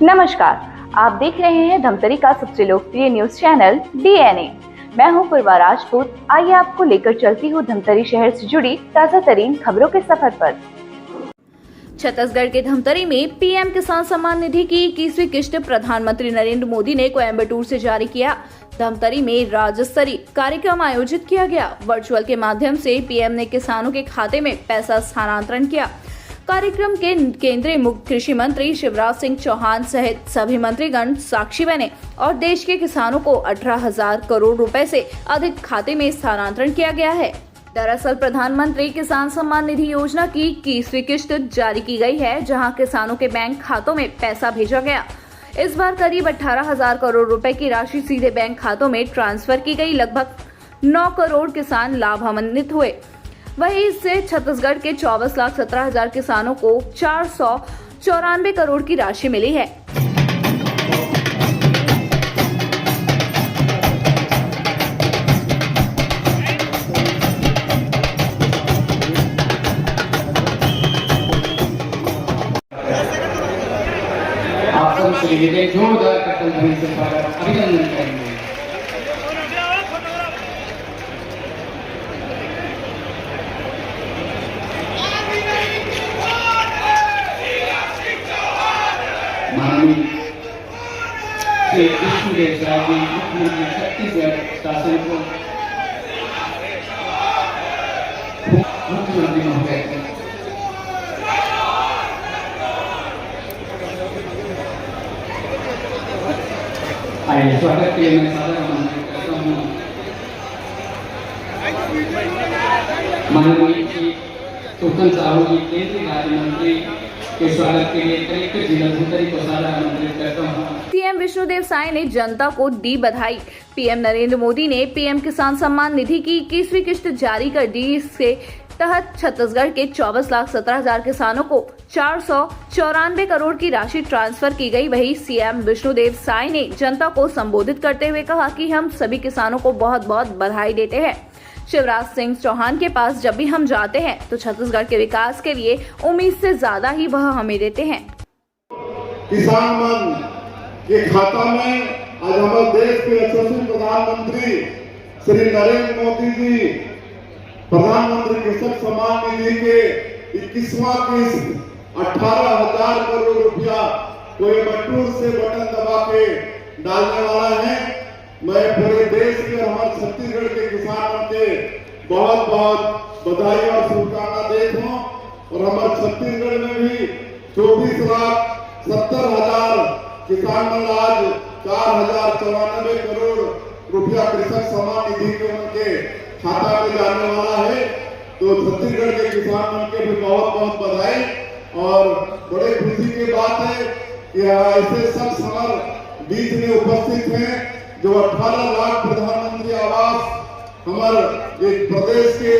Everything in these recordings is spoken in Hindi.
नमस्कार, आप देख रहे हैं धमतरी का सबसे लोकप्रिय न्यूज चैनल DNA। मैं हूं पूर्वा राजपूत। आइए आपको लेकर चलती हूं धमतरी शहर से जुड़ी ताजा तरीन खबरों के सफर पर। छत्तीसगढ़ के धमतरी में पीएम किसान सम्मान निधि की 21वीं किस्त प्रधानमंत्री नरेंद्र मोदी ने कोयम्बटूर से जारी किया। धमतरी में राज्य स्तरीय कार्यक्रम आयोजित किया गया। वर्चुअल के माध्यम से पीएम ने किसानों के खाते में पैसा स्थानांतरण किया। कार्यक्रम के केंद्रीय मुख्य कृषि मंत्री शिवराज सिंह चौहान सहित सभी मंत्रीगण साक्षी बने और देश के किसानों को 18,000 करोड़ रुपए से अधिक खाते में स्थानांतरण किया गया है। दरअसल प्रधानमंत्री किसान सम्मान निधि योजना की 21वीं किस्त जारी की गई है, जहां किसानों के बैंक खातों में पैसा भेजा गया। इस बार करीब 18,000 करोड़ रुपए की राशि सीधे बैंक खातों में ट्रांसफर की गई। लगभग 9 करोड़ किसान लाभान्वित हुए। वहीं इससे छत्तीसगढ़ के 24,17,000 किसानों को 494 करोड़ की राशि मिली है। आप सबसे जोरदार अभिनंदन करेंगे। माननीय श्री विष्णुदेव साय जी मुख्यमंत्री छत्तीसगढ़ शासन को मुख्यमंत्री महोदय आइए स्वागत के लिए मैं सादर आमंत्रित करता हूँ माननीय श्री सुखन साहू जी केंद्रीय राज्य मंत्री के स्वागत के लिए कलेक्टर जिला धमतरी को सादर आमंत्रित करता हूँ। सीएम विष्णुदेव साय ने जनता को दी बधाई। पीएम नरेंद्र मोदी ने पीएम किसान सम्मान निधि की 21वीं किस्त जारी कर दी। इसके तहत छत्तीसगढ़ के 24,17,000 किसानों को 494 करोड़ की राशि ट्रांसफर की गई। वहीं सीएम विष्णुदेव साय ने जनता को संबोधित करते हुए कहा कि हम सभी किसानों को बहुत बहुत बधाई देते हैं। शिवराज सिंह चौहान के पास जब भी हम जाते हैं तो छत्तीसगढ़ के विकास के लिए उम्मीद से ज्यादा ही वह हमें देते हैं। किसान मन के खाता में आज हमारे देश के यशस्वी प्रधानमंत्री श्री नरेंद्र मोदी जी प्रधानमंत्री किसान सम्मान निधि के 21वां किस्त 18,000 करोड़ रुपया कोयम्बटूर से बटन दबा के डालने वाला है। मैं पूरे देश के और हमारे छत्तीसगढ़ के किसानों के बहुत बहुत बधाई और शुभकामना देता हूँ। और हमारे छत्तीसगढ़ में भी 24,70,000 किसान आज 4,094 करोड़ रुपया कृषक सम्मान निधि के उनके खाता में जाने वाला है। तो छत्तीसगढ़ के किसानों के भी बहुत बहुत बधाई। और बड़े खुशी की बात है कि ऐसे शख्स हमारे बीच में उपस्थित हैं जो 18 लाख प्रधानमंत्री आवास हमारे एक प्रदेश के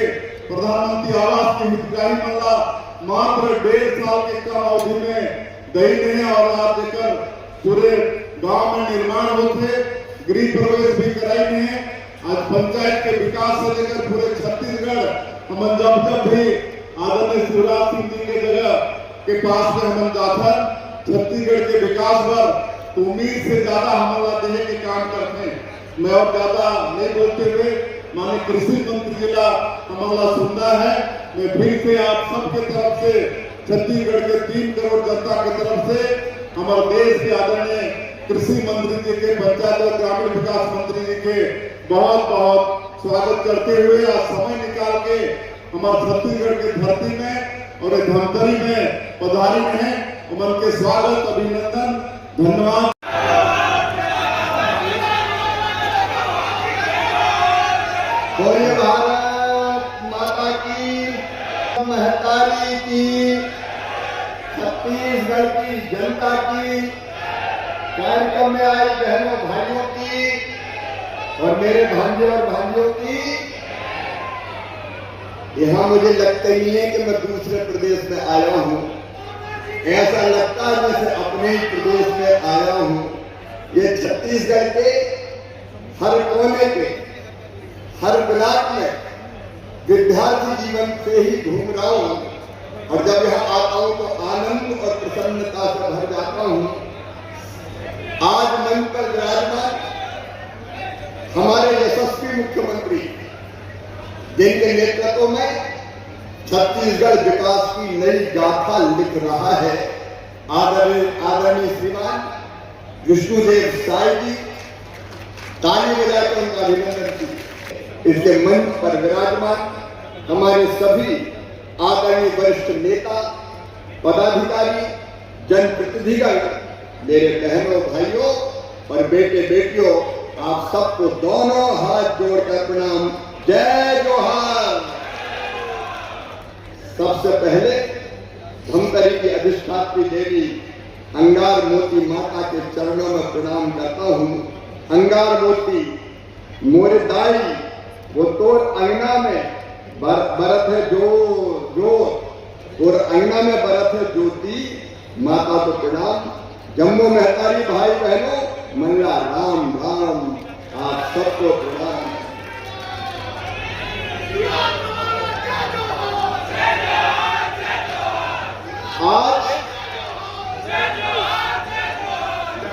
प्रधानमंत्री आवास के हितग्राही मल्ला मात्र 1.5 साल के कम अवधि में दही ने और आज देकर पूरे गांव में निर्माण होते गृह प्रवेश भी कराई नहीं है। आज पंचायत के विकास से लेकर पूरे छत्तीसगढ़ हम जब भी आदरणीय शिवराज सिंह जी के जगह के पास में हम जाकर छत्तीसगढ़ के विकास पर उम्मीद से ज्यादा हमला देने के काम करते हैं। मैं और ज्यादा नहीं बोलते हुए माननीय कृषि मंत्री जिला हमला सुनना है। मैं फिर से आप सबके तरफ से छत्तीसगढ़ के 3 करोड़ जनता की तरफ से हमारे देश के आदरणीय कृषि मंत्री जी के पंचायत और ग्रामीण विकास मंत्री जी के बहुत बहुत स्वागत करते हुए आज समय निकाल के हमारे छत्तीसगढ़ की धरती में और धमतरी में पधारी है। उनके स्वागत अभिनंदन धन्यवाद। बोलिए भारत माता की महतारी की छत्तीसगढ़ की जनता की कार्यक्रम में आए बहनों भाइयों की और मेरे भांजे और भांजियों की। यहाँ मुझे लगता ही है कि मैं दूसरे प्रदेश में आया हूँ। ऐसा लगता है जैसे अपने ही प्रदेश में आया हूँ। ये छत्तीसगढ़ के हर कोने के हर ब्लॉक में विद्यार्थी जीवन से ही घूम रहा हूँ और जब यहाँ आता हूँ तो आनंद और प्रसन्नता से भर जाता हूँ। आज मंच पर विराजमान हमारे यशस्वी मुख्यमंत्री, जिनके नेतृत्व में छत्तीसगढ़ विकास की नई गाथा लिख रहा है, आदरणीय श्रीमान विष्णुदेव साय जी, ताली बजाकर उनका अभिनंदन की। इसके मंच पर विराजमान हमारे सभी आदरणीय वरिष्ठ नेता, पदाधिकारी, जनप्रतिनिधिगण, मेरे बहनों, भाइयों और बेटे बेटियों, आप सबको दोनों हाथ जोड़कर प्रणाम। जय जोहार। सबसे पहले धमतरी की अधिष्ठात्री देवी अंगार मोती माता के चरणों में प्रणाम करता हूँ। अंगार मोती मोरे दाई, वो तोर अंगना में बरत है जो और अंगना में बरत है ज्योति, माता को प्रणाम। जम्मू महतारी भाई बहनों, मंगला राम राम, आप सबको प्रणाम। आज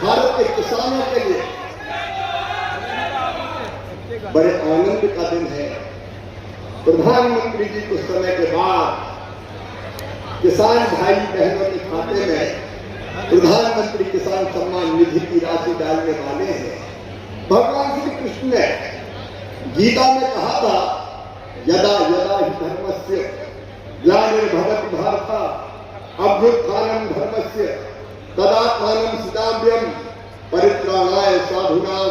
भारत के किसानों के लिए बड़े आनंद का दिन है। प्रधानमंत्री जी कुछ समय के बाद किसान भाई बहनों के खाते में प्रधानमंत्री किसान सम्मान निधि की राशि डालने वाले हैं। भगवान श्री कृष्ण ने गीता में कहा था, यदा यदा हि धर्मस्य ग्लानिर्भवति भारत अभ्युत्थानं धर्मस्य तदात्मानं सदाव्यं परित्राणाय साधूनां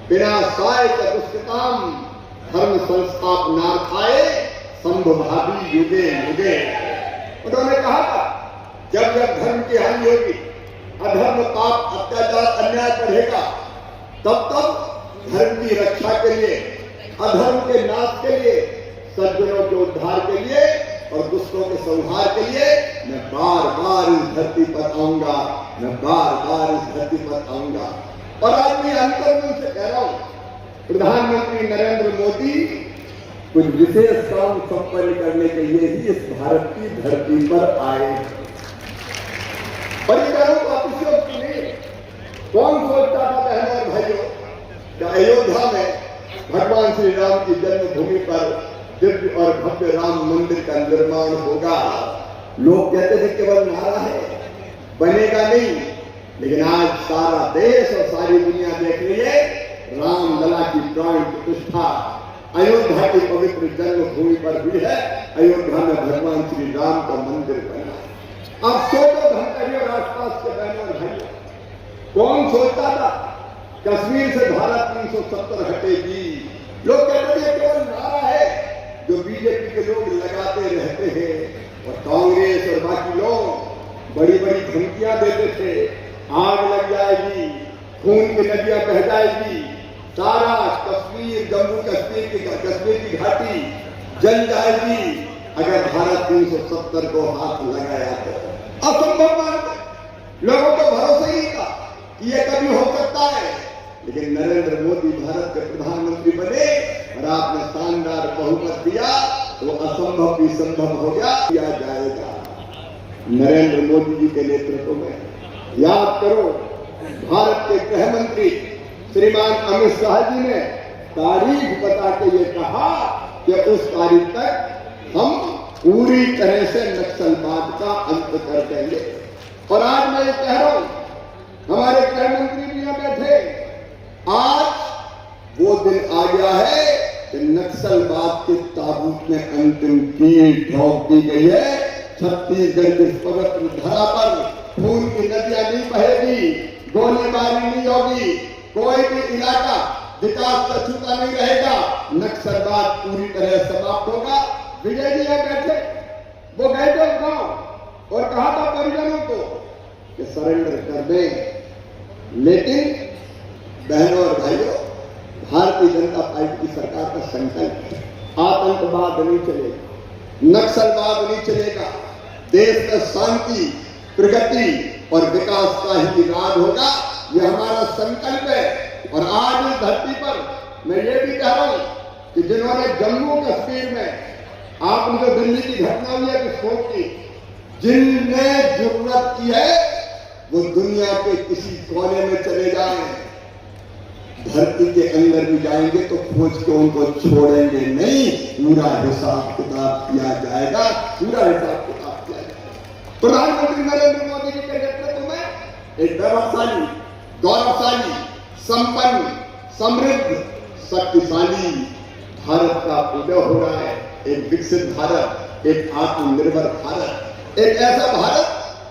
विनाशाय च दुष्कृतां धर्म संस्थापनार्थाय संभवामि युगे युगे। उन्होंने कहा था, जब जब धर्म की हानि होगी, अधर्म, पाप, अत्याचार, अन्याय बढ़ेगा, तब तब धर्म की रक्षा के लिए, अधर्म के नाश के लिए, सज्जनों के उद्धार के लिए और दुष्टों के संहार के लिए मैं बार बार इस धरती पर आऊंगा, मैं बार बार इस धरती पर आऊंगा। और आज मैं अंतर्मन से कह रहा हूं, प्रधानमंत्री नरेंद्र मोदी कुछ विशेष काम संपन्न करने के लिए ही इस भारत की धरती पर आए। परिवारों को अतिशयोक्ति नहीं। कौन सोचता था बहनों और भाइयों कि अयोध्या में भगवान श्री राम की जन्मभूमि पर दिव्य और भव्य राम मंदिर का निर्माण होगा। लोग कहते थे केवल नारा है, बनेगा नहीं, लेकिन आज सारा देश और सारी दुनिया देख रही है, रामलला की प्राण प्रतिष्ठा अयोध्या की पवित्र जन्मभूमि पर हुई है। अयोध्या में भगवान श्री राम का मंदिर बना। अब सोचो धमतरी और आसपास के बहनों और भाइयों, कौन सोचता था कश्मीर से धारा 370 हटेगी? लोग कहते थे केवल नारा है जो बीजेपी के लोग लगाते रहते हैं, और कांग्रेस और बाकी लोग बड़ी बड़ी धमकियां देते थे, आग लग जाएगी, खून की नदियां बह जाएगी, सारा कश्मीर, जम्मू कश्मीर की घाटी जल जाएगी अगर धारा 370 को हाथ लगाया तो। असंभव मानते, लोगों को भरोसा ही था कि यह कभी हो सकता है, लेकिन नरेंद्र मोदी भारत के प्रधानमंत्री बने और आपने शानदार बहुमत दिया, तो असंभव भी संभव हो गया, किया जाएगा। नरेंद्र मोदी जी के नेतृत्व में याद करो, भारत के गृह मंत्री श्रीमान अमित शाह जी ने तारीख बता के ये कहा कि उस तारीख तक हम पूरी तरह से नक्सलवाद का अंत कर देंगे। और आज मैं ये कह रहा हूं, हमारे गृह मंत्री भी यहां बैठे, आज वो दिन आ गया है कि नक्सलवाद के ताबूत में अंतिम कील ठोक दी गई है। छत्तीसगढ़ के पवित्र धरा पर खून की नदियां नहीं बहेगी, गोलीबारी नहीं होगी, कोई भी इलाका विकास का छूता नहीं रहेगा, नक्सलवाद पूरी तरह समाप्त होगा। विजय जी यहां बैठे, वो गए थे गांव और कहा था परिजनों को कि सरेंडर कर दें, लेकिन बहनों और भाइयों, भारतीय जनता पार्टी की सरकार का संकल्प है, आतंकवाद नहीं चलेगा, नक्सलवाद नहीं चलेगा, देश में शांति, प्रगति और विकास का ही राज होगा। यह हमारा संकल्प है। और आज इस धरती पर मैं ये भी कह रहा हूं कि जिन्होंने जम्मू कश्मीर में, आपने जो दिल्ली की घटना हुई है विस्फोट की, जिनने जरूरत की है वो दुनिया के किसी कोने में चले जाएं, धरती के अंदर भी जाएंगे तो खोज के उनको छोड़ेंगे नहीं, पूरा हिसाब किताब किया जाएगा, पूरा हिसाब किताब किया जाएगा। प्रधानमंत्री नरेंद्र मोदी जी के नेतृत्व में एक गौरवशाली, संपन्न, समृद्ध, शक्तिशाली भारत का उदय हो रहा है। एक विकसित भारत, एक आत्मनिर्भर भारत, एक ऐसा भारत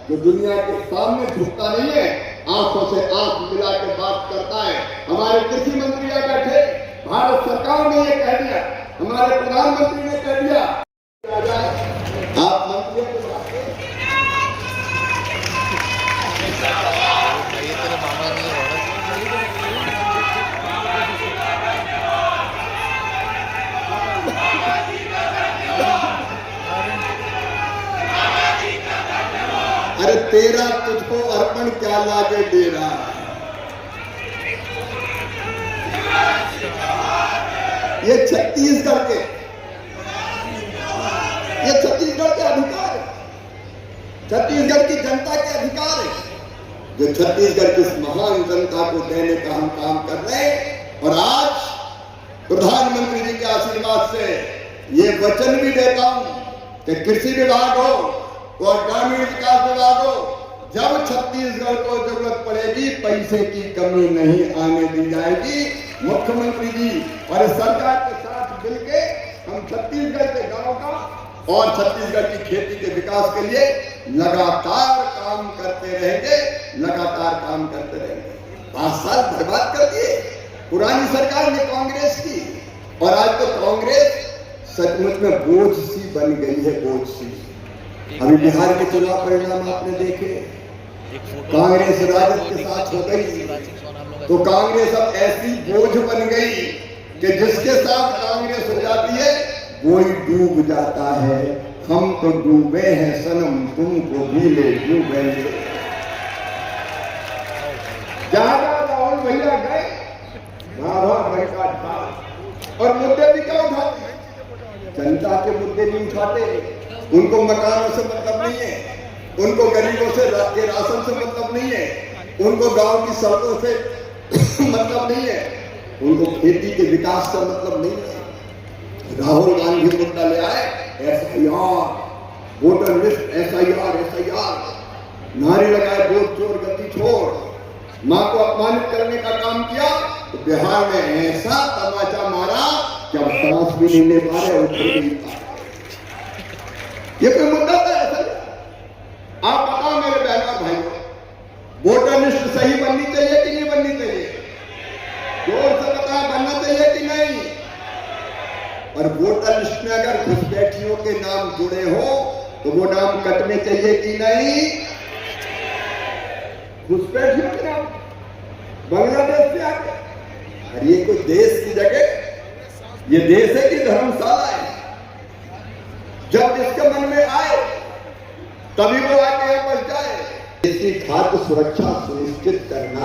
जो दुनिया के सामने झुकता नहीं है, आंखों से आंख मिला के बात करता है। हमारे कृषि मंत्री यहाँ बैठे, भारत सरकार ने ये कह दिया, हमारे प्रधानमंत्री ने कह दिया, आप मंत्रियों के साथ अरे तेरा तुझको अर्पण क्या लागे डेरा। ये छत्तीसगढ़ के अधिकार है, छत्तीसगढ़ की जनता के अधिकार है, जो छत्तीसगढ़ की इस महान जनता को देने का हम काम कर रहे हैं। और आज प्रधानमंत्री जी के आशीर्वाद से ये वचन भी देता हूं कि कृषि विभाग हो और ग्रामीण विकास विभाग हो, जब छत्तीसगढ़ को जरूरत पड़ेगी पैसे की कमी नहीं आने दी जाएगी। मुख्यमंत्री जी और सरकार के साथ मिलकर हम छत्तीसगढ़ के गांव का और छत्तीसगढ़ की खेती के विकास के लिए लगातार काम करते रहेंगे, लगातार काम करते रहेंगे। 5 साल बर्बाद कर दिए पुरानी सरकार ने कांग्रेस की, और आज तो कांग्रेस सचमुच में बोझ सी बन गई है, बोझ सी। अभी बिहार के चुनाव परिणाम आपने देखे, कांग्रेस राजद के साथ हो गई तो कांग्रेस अब ऐसी बोझ बन गई कि जिसके साथ कांग्रेस हो जाती है वो ही डूब जाता है। हम तो डूबे हैं सनम, तुमको भी ले डूबेंगे। जहां राहुल भैया गए का था, और मुद्दे भी क्या उठाते, जनता के मुद्दे नहीं उठाते। उनको मकानों से मतलब नहीं है, उनको गरीबों से के राशन से मतलब नहीं है, उनको गांव की सड़कों से मतलब नहीं है, उनको खेती के विकास का मतलब नहीं है। राहुल गांधी मुद्दा ले आए, एसआईआर, वोटर लिस्ट, एसआईआर, नारे लगाए, वोट चोर गति छोड़, मां को अपमानित करने का काम किया। तो बिहार में ऐसा तमाचा मारा कि अब सांस भी नहीं ले पा रहे, उठ नहीं पा रहे। ये कोई मुद्दा था ऐसा? आप बताओ मेरे बहनों और भाइयों, वोटर लिस्ट सही बननी चाहिए कि नहीं बननी चाहिए? जोर से बताएं, बनना चाहिए कि नहीं? और वोटर लिस्ट में अगर घुसपैठियों के नाम जुड़े हो तो वो नाम कटने चाहिए कि नहीं? घुसपैठियों के नाम बांग्लादेश से आके, अरे ये कोई देश की जगह, ये देश है कि धर्मशाला है? जब जिसके मन में आए तभी वो आके बच जाए। इसकी खाद्य सुरक्षा सुनिश्चित करना,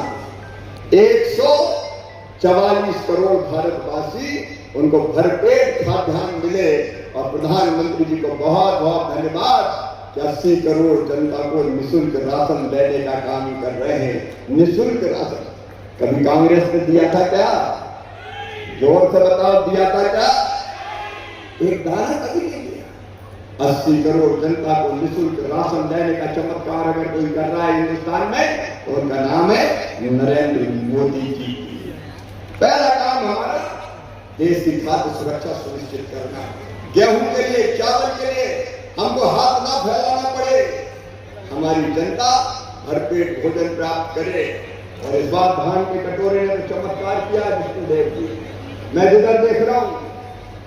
144 करोड़ भारतवासी उनको भरपेट खाद्यान्न मिले। और प्रधानमंत्री जी को बहुत बहुत धन्यवाद कि 80 करोड़ जनता को निःशुल्क राशन देने का काम कर रहे हैं। निःशुल्क राशन कभी कांग्रेस ने दिया था क्या? जोर से बताओ, दिया था क्या? एक दाना कभी नहीं दिया। 80 करोड़ जनता को निःशुल्क राशन देने का चमत्कार अगर कोई कर रहा है हिंदुस्तान में तो उनका नाम है नरेंद्र मोदी जी। पहला काम हमारा देश की खाद्य सुरक्षा सुनिश्चित करना। गेहूं के लिए, चावल के लिए हमको हाथ ना फैलाना पड़े, हमारी जनता भरपेट भोजन प्राप्त करे। और इस बार धान के कटोरे ने तो चमत्कार किया, जिसको देखिए मैं जिधर देख रहा हूं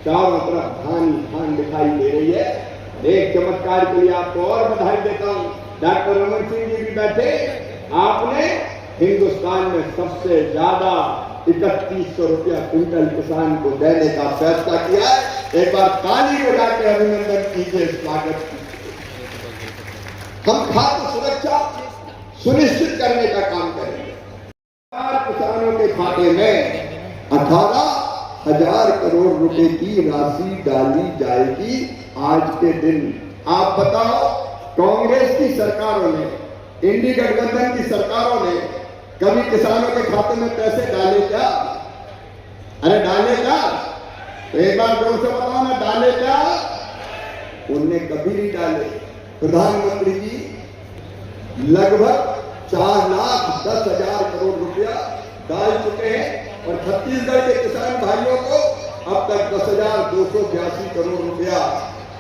चारों तरफ धान दिखाई दे रही है। एक चमत्कार के लिए आपको और बधाई देता हूं, डॉक्टर रमन सिंह जी भी बैठे, आपने हिंदुस्तान में सबसे ज्यादा 3100 रुपया क्विंटल किसान को देने का फैसला किया है। एक बार ताली बजा के अभिनंदन कीजिए, स्वागत कीजिए। हम खाद्य सुरक्षा सुनिश्चित करने का काम करेंगे। किसानों के खाते में 18,000 करोड़ रुपए की राशि डाली जाएगी आज के दिन। आप बताओ, कांग्रेस की सरकारों ने इंडी गठबंधन की सरकारों ने कभी किसानों के खाते में पैसे डाले क्या? अरे डाले क्या? तो एक बार जोर से बताओ ना, डाले क्या? उनने कभी नहीं डाले। प्रधानमंत्री जी लगभग 4,10,000 करोड़ रुपया डाल चुके हैं और छत्तीसगढ़ के किसान भाइयों को अब तक 10,282 करोड़ रुपया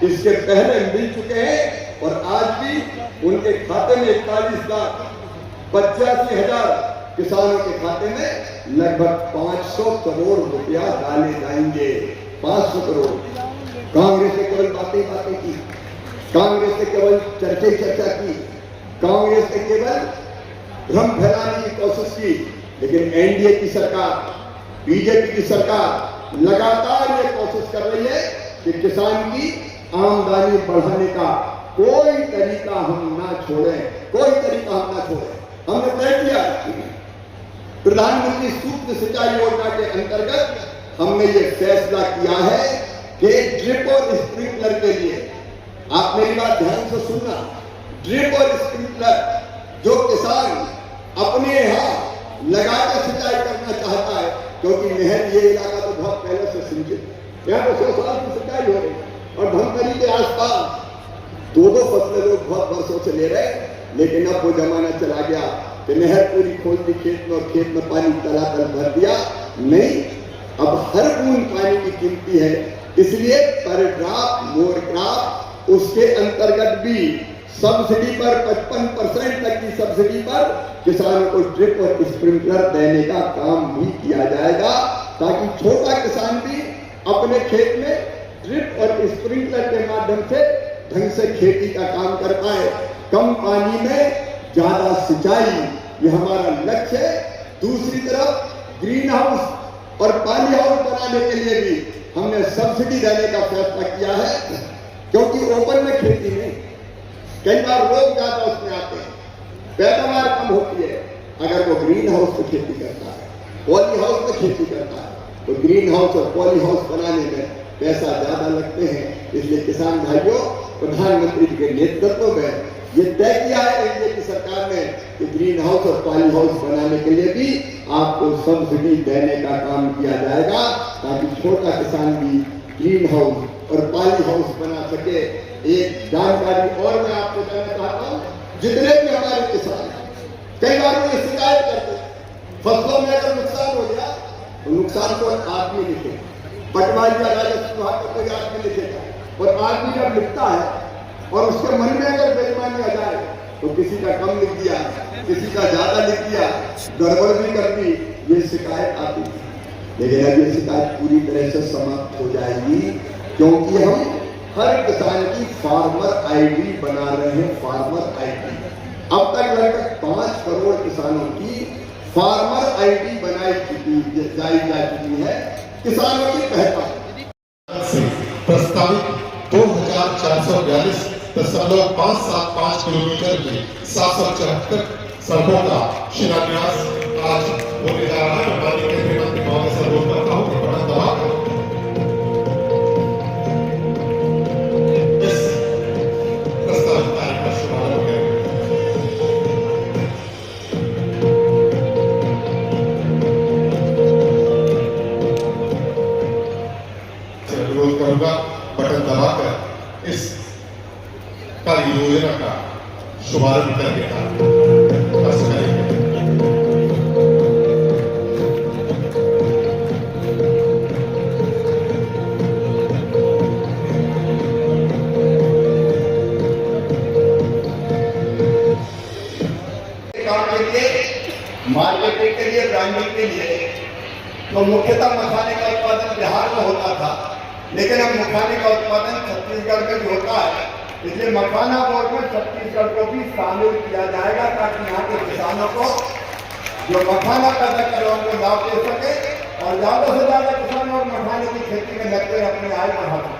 इसके पहले मिल चुके हैं और आज भी उनके खाते में 41,85,000 किसानों के खाते में लगभग 500 करोड़ रुपया डाले जाएंगे। 500 करोड़। कांग्रेस ने केवल बातें की, कांग्रेस ने केवल चर्चा की, कांग्रेस ने केवल भ्रम फैलाने की कोशिश की, लेकिन एनडीए की सरकार, बीजेपी की सरकार लगातार ये कोशिश कर रही है कि किसान की आमदनी बढ़ाने का कोई तरीका हम ना छोड़ें, कोई तरीका हम ना छोड़ें। हमने तय किया प्रधानमंत्री सूक्ष्म सिंचाई योजना के अंतर्गत हमने ये फैसला किया है कि ड्रिप और स्प्रिंकलर के लिए, आप मेरी बात ध्यान से सुनना, ड्रिप और स्प्रिंकलर जो किसान अपने यहाँ लगा के सिंचाई करना चाहता है, क्योंकि नहर ये इलाका तो बहुत पहले से सिंचित, यहाँ तो 100 साल की सिंचाई हो रही और धमतरी के आसपास 2-2 फसलें लोग बहुत वर्षों से ले रहे, लेकिन अब वो जमाना चला गया कि नहर पूरी खोल दी खेत में और खेत में पानी तलातल भर दिया। नहीं, अब हर बूंद पानी की कीमती है, इसलिए पर ड्रॉप मोर क्रॉप उसके अंतर्गत भी सब्सिडी पर 55% तक की सब्सिडी पर किसानों को ड्रिप और स्प्रिंकलर देने का काम भी किया जाएगा, ताकि छोटा किसान भी अपने खेत में ड्रिप और स्प्रिंकलर के माध्यम से ढंग से खेती का काम कर पाए। कम पानी में ज्यादा सिंचाई, ये हमारा लक्ष्य है। दूसरी तरफ ग्रीन हाउस और पॉली हाउस बनाने के लिए भी हमने सब्सिडी देने का फैसला किया है, क्योंकि ओपन में खेती में कई बार लोग ज्यादा उसमें आते हैं, पैदावार कम होती है। अगर वो ग्रीन हाउस में खेती करता है, पॉली हाउस में खेती करता है, तो ग्रीन हाउस और पॉली हाउस बनाने में पैसा ज्यादा लगते हैं। इसलिए किसान भाइयों, प्रधानमंत्री जी के नेतृत्व में ये तय किया है एनडीए की सरकार ने कि ग्रीन हाउस और पॉली हाउस बनाने के लिए भी आपको सब्सिडी देने का काम किया जाएगा, ताकि छोटा किसान भी ग्रीन हाउस और पॉली हाउस बना सके। एक जानकारी और मैं आपको देना चाहता हूँ, जितने भी हमारे किसान कई बार वो शिकायत करते हैं, फसलों में अगर नुकसान हो गया तो नुकसान को आदमी लिखे, पटवारी या राजस्व विभाग का कोई आदमी लिखेगा, और आदमी जब लिखता है और उसके मन में अगर बेईमानी आ जाए तो किसी का कम लिख दिया, किसी का ज्यादा लिख दिया, गड़बड़ भी कर दी, ये शिकायत आती है। लेकिन अब ये शिकायत पूरी तरह से समाप्त हो जाएगी, क्योंकि हम हर किसान की फार्मर आईडी बना रहे हैं। फार्मर आईडी अब तक लगभग 5 करोड़ किसानों की फार्मर आईडी बनाई जा चुकी है, किसानों की पहचान प्रस्तावित 2,442.575 किलोमीटर की 774 सड़कों का शिलान्यास आज होने जा रहा है। माननीय केंद्रीय मंत्री महोदय से अनुरोध करता हूँ कि बटन दबाकर इस प्रस्तावित कार्य का शुभारंभ करें। अनुरोध करूंगा बटन दबाकर इस कार्य योजना का शुभारंभ करने का प्रयास करेंगे। मार्केटिंग के लिए, ब्रांडिंग के लिए तो मुख्यतः मखाने का उत्पादन बिहार में होता था, लेकिन अब मखाने का उत्पादन छत्तीसगढ़ में भी होता है। इसलिए मखाना बोर्ड में छत्तीसगढ़ को भी शामिल किया जाएगा, ताकि यहाँ के किसानों को जो मखाना पैदा कर रहे हैं उनको लाभ दे सके और ज्यादा से ज्यादा किसान और मखाने की खेती में लगकर अपनी आय बढ़ा सके।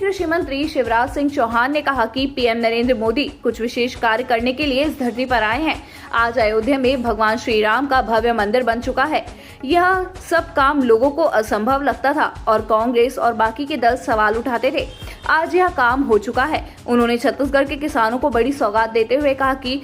कृषि मंत्री शिवराज सिंह चौहान ने कहा कि पीएम नरेंद्र मोदी कुछ विशेष कार्य करने के लिए इस धरती पर आए हैं। आज अयोध्या में भगवान श्री राम का भव्य मंदिर बन चुका है। यह सब काम लोगों को असंभव लगता था और कांग्रेस और बाकी के दल सवाल उठाते थे। आज यह काम हो चुका है। उन्होंने छत्तीसगढ़ के किसानों को बड़ी सौगात देते हुए कहा कि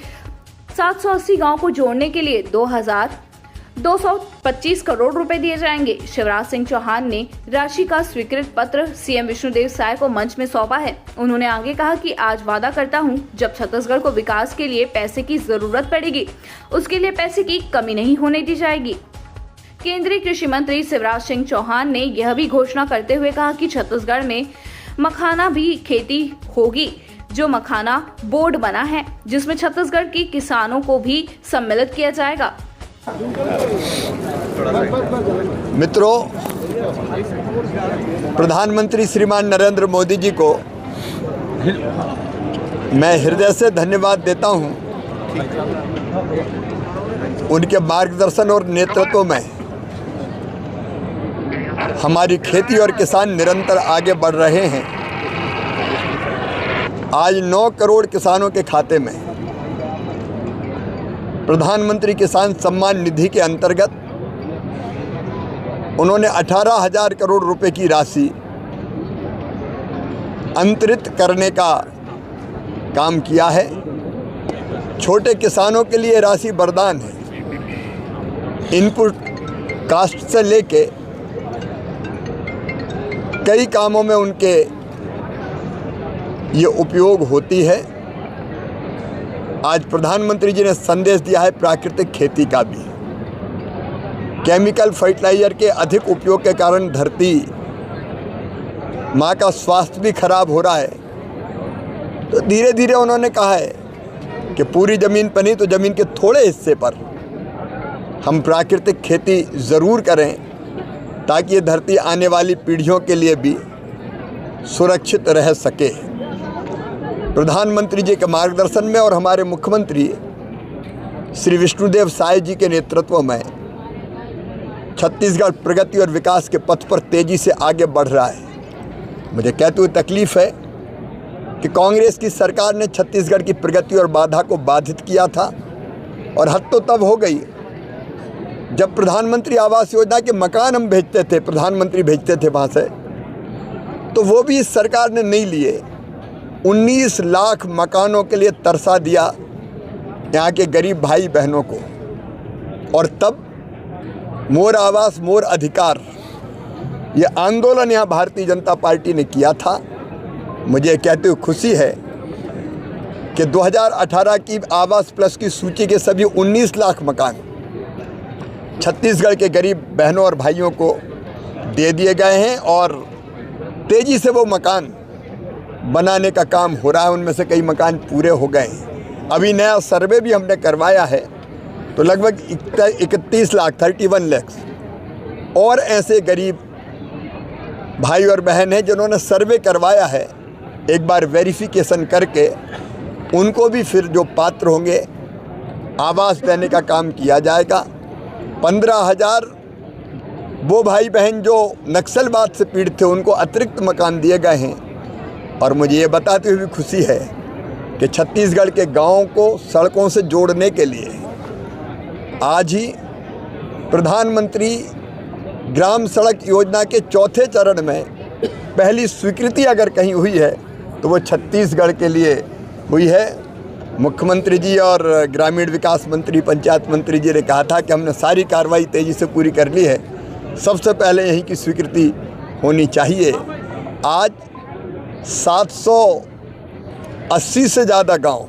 780 गाँव को जोड़ने के लिए 2,225 करोड़ रुपए दिए जाएंगे। शिवराज सिंह चौहान ने राशि का स्वीकृत पत्र सीएम विष्णुदेव साय को मंच में सौंपा है। उन्होंने आगे कहा कि आज वादा करता हूं, जब छत्तीसगढ़ को विकास के लिए पैसे की जरूरत पड़ेगी, उसके लिए पैसे की कमी नहीं होने दी जाएगी। केंद्रीय कृषि मंत्री शिवराज सिंह चौहान ने यह भी घोषणा करते हुए कहा कि छत्तीसगढ़ में मखाना भी खेती होगी। जो मखाना बोर्ड बना है, जिसमें छत्तीसगढ़ के किसानों को भी सम्मिलित किया जाएगा। मित्रों, प्रधानमंत्री श्रीमान नरेंद्र मोदी जी को मैं हृदय से धन्यवाद देता हूं। उनके मार्गदर्शन और नेतृत्व में हमारी खेती और किसान निरंतर आगे बढ़ रहे हैं। आज 9 करोड़ किसानों के खाते में प्रधानमंत्री किसान सम्मान निधि के अंतर्गत उन्होंने 18,000 करोड़ रुपए की राशि अंतरित करने का काम किया है। छोटे किसानों के लिए राशि वरदान है। इनपुट कास्ट से लेके कई कामों में उनके ये उपयोग होती है। आज प्रधानमंत्री जी ने संदेश दिया है प्राकृतिक खेती का भी। केमिकल फर्टिलाइजर के अधिक उपयोग के कारण धरती माँ का स्वास्थ्य भी खराब हो रहा है। तो धीरे धीरे उन्होंने कहा है कि पूरी ज़मीन पर नहीं तो ज़मीन के थोड़े हिस्से पर हम प्राकृतिक खेती ज़रूर करें, ताकि ये धरती आने वाली पीढ़ियों के लिए भी सुरक्षित रह सके। प्रधानमंत्री जी के मार्गदर्शन में और हमारे मुख्यमंत्री श्री विष्णुदेव साय जी के नेतृत्व में छत्तीसगढ़ प्रगति और विकास के पथ पर तेजी से आगे बढ़ रहा है। मुझे कहते हुए तकलीफ है कि कांग्रेस की सरकार ने छत्तीसगढ़ की प्रगति और बाधा को बाधित किया था, और हद तो तब हो गई जब प्रधानमंत्री आवास योजना के मकान हम भेजते थे, प्रधानमंत्री भेजते थे वहाँ से, तो वो भी इस सरकार ने नहीं लिए। 19 लाख मकानों के लिए तरसा दिया यहाँ के गरीब भाई बहनों को। और तब मोर आवास मोर अधिकार ये आंदोलन यहाँ भारतीय जनता पार्टी ने किया था। मुझे कहते हुए खुशी है कि 2018 की आवास प्लस की सूची के सभी 19 लाख मकान छत्तीसगढ़ के गरीब बहनों और भाइयों को दे दिए गए हैं, और तेज़ी से वो मकान बनाने का काम हो रहा है। उनमें से कई मकान पूरे हो गए हैं। अभी नया सर्वे भी हमने करवाया है, तो लगभग 31 लाख 31 लाख और ऐसे गरीब भाई और बहन हैं जिन्होंने सर्वे करवाया है। एक बार वेरिफिकेशन करके उनको भी फिर जो पात्र होंगे आवास देने का काम किया जाएगा। 15,000 वो भाई बहन जो नक्सलवाद से पीड़ित थे उनको अतिरिक्त मकान दिए गए हैं। और मुझे ये बताते हुए भी खुशी है कि छत्तीसगढ़ के गांवों को सड़कों से जोड़ने के लिए आज ही प्रधानमंत्री ग्राम सड़क योजना के 4थे चरण में पहली स्वीकृति अगर कहीं हुई है तो वो छत्तीसगढ़ के लिए हुई है। मुख्यमंत्री जी और ग्रामीण विकास मंत्री, पंचायत मंत्री जी ने कहा था कि हमने सारी कार्रवाई तेज़ी से पूरी कर ली है, सबसे पहले यहीं की स्वीकृति होनी चाहिए। आज 780 से ज़्यादा गांव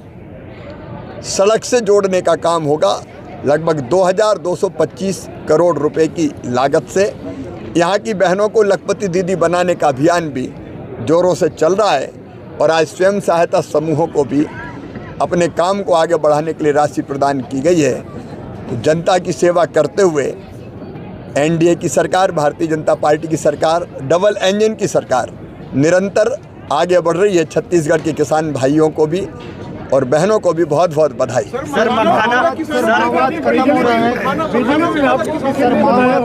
सड़क से जोड़ने का काम होगा, लगभग 2,225 करोड़ रुपए की लागत से। यहाँ की बहनों को लखपति दीदी बनाने का अभियान भी जोरों से चल रहा है, और आज स्वयं सहायता समूहों को भी अपने काम को आगे बढ़ाने के लिए राशि प्रदान की गई है। तो जनता की सेवा करते हुए एनडीए की सरकार, भारतीय जनता पार्टी की सरकार, डबल इंजन की सरकार निरंतर आगे बढ़ रही है। छत्तीसगढ़ के किसान भाइयों को भी और बहनों को भी बहुत बहुत बधाई। सर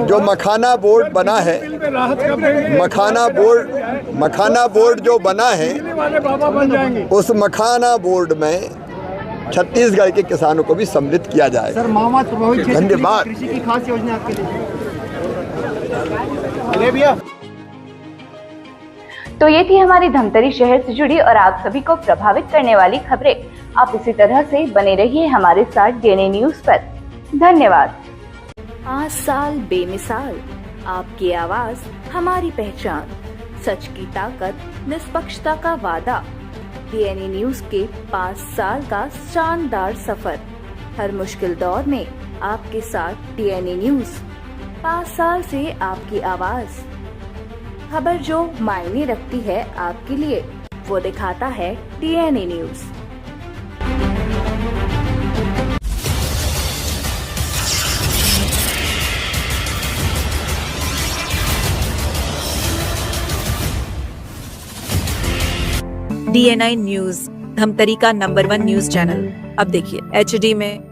जो मखाना बोर्ड बना है, मखाना बोर्ड जो बना है, उस मखाना बोर्ड में छत्तीसगढ़ के किसानों को भी सम्मिलित किया जाए। सर माओवाद प्रभावित क्षेत्र धन्यवाद। कृषि की खास योजना आपके लिए भैया। तो ये थी हमारी धमतरी शहर से जुड़ी और आप सभी को प्रभावित करने वाली खबरें। आप इसी तरह से बने रहिए हमारे साथ डीएनए न्यूज पर। धन्यवाद। 5 साल बेमिसाल, आपकी आवाज हमारी पहचान, सच की ताकत, निष्पक्षता का वादा। डीएनए न्यूज के 5 साल का शानदार सफर, हर मुश्किल दौर में आपके साथ डीएनए न्यूज। 5 साल से आपकी आवाज, खबर जो मायने रखती है आपके लिए, वो दिखाता है DNA news. DNI news, Dhamtari का नंबर 1 न्यूज चैनल। अब देखिए HD में,